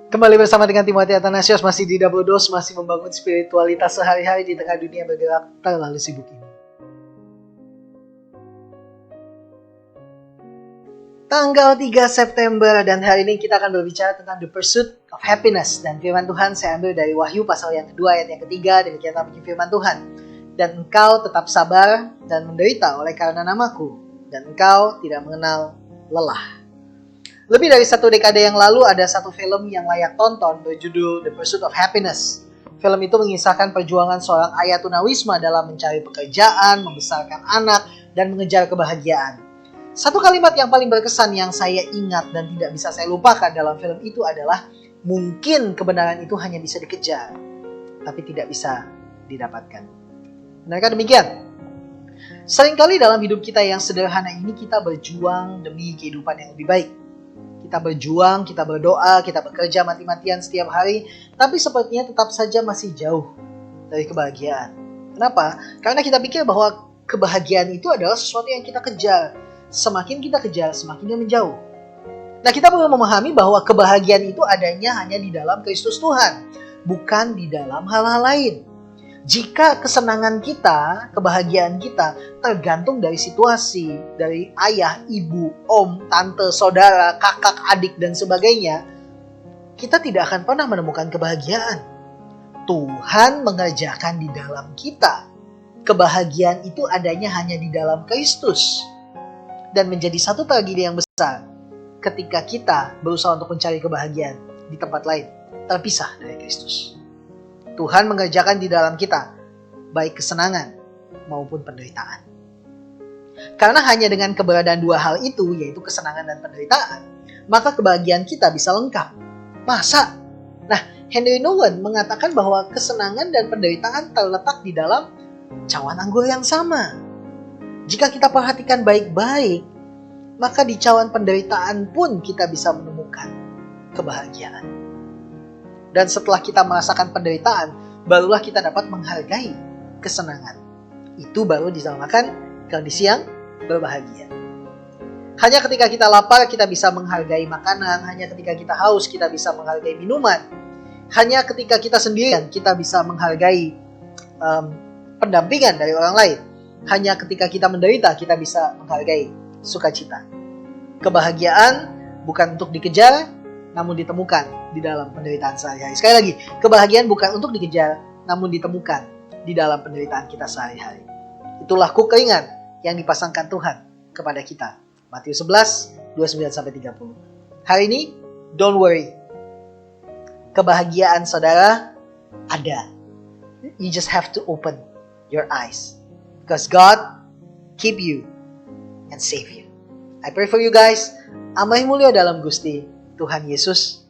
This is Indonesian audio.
Kembali bersama dengan Timothy Athanasius, masih di Double Dose, masih membangun spiritualitas sehari-hari di tengah dunia bergerak terlalu sibuk ini. Tanggal 3 September dan hari ini kita akan berbicara tentang the pursuit of happiness. Dan firman Tuhan saya ambil dari Wahyu pasal yang kedua ayat yang ketiga. Demikian bunyi firman Tuhan. Dan engkau tetap sabar dan menderita oleh karena namaku. Dan engkau tidak mengenal lelah. Lebih dari satu dekade yang lalu ada satu film yang layak tonton berjudul The Pursuit of Happiness. Film itu mengisahkan perjuangan seorang ayah tunawisma dalam mencari pekerjaan, membesarkan anak, dan mengejar kebahagiaan. Satu kalimat yang paling berkesan yang saya ingat dan tidak bisa saya lupakan dalam film itu adalah mungkin kebenaran itu hanya bisa dikejar, tapi tidak bisa didapatkan. Benarkah demikian? Seringkali dalam hidup kita yang sederhana ini kita berjuang demi kehidupan yang lebih baik. Kita berjuang, kita berdoa, kita bekerja mati-matian setiap hari, tapi sepertinya tetap saja masih jauh dari kebahagiaan. Kenapa? Karena kita pikir bahwa kebahagiaan itu adalah sesuatu yang kita kejar. Semakin kita kejar, semakin dia menjauh. Nah, kita perlu memahami bahwa kebahagiaan itu adanya hanya di dalam Kristus Tuhan, bukan di dalam hal-hal lain. Jika kesenangan kita, kebahagiaan kita tergantung dari situasi, dari ayah, ibu, om, tante, saudara, kakak, adik, dan sebagainya, kita tidak akan pernah menemukan kebahagiaan. Tuhan mengerjakan di dalam kita. Kebahagiaan itu adanya hanya di dalam Kristus. Dan menjadi satu tragedi yang besar ketika kita berusaha untuk mencari kebahagiaan di tempat lain, terpisah dari Kristus. Tuhan mengerjakan di dalam kita, baik kesenangan maupun penderitaan. Karena hanya dengan keberadaan dua hal itu, yaitu kesenangan dan penderitaan, maka kebahagiaan kita bisa lengkap. Masa? Nah, Henry Nouwen mengatakan bahwa kesenangan dan penderitaan terletak di dalam cawan anggur yang sama. Jika kita perhatikan baik-baik, maka di cawan penderitaan pun kita bisa menemukan kebahagiaan. Dan setelah kita merasakan penderitaan, barulah kita dapat menghargai kesenangan. Itu baru dinamakan kondisi yang berbahagia. Hanya ketika kita lapar, kita bisa menghargai makanan. Hanya ketika kita haus, kita bisa menghargai minuman. Hanya ketika kita sendirian, kita bisa menghargai pendampingan dari orang lain. Hanya ketika kita menderita, kita bisa menghargai sukacita. Kebahagiaan bukan untuk dikejar, namun ditemukan di dalam penderitaan sehari-hari. Sekali lagi, kebahagiaan bukan untuk dikejar, namun ditemukan di dalam penderitaan kita sehari-hari. Itulah kukeringan yang dipasangkan Tuhan kepada kita. Matius 11, 29-30. Hari ini, don't worry. Kebahagiaan saudara ada. You just have to open your eyes. Because God keep you and save you. I pray for you guys. Amai mulia dalam Gusti Tuhan Yesus.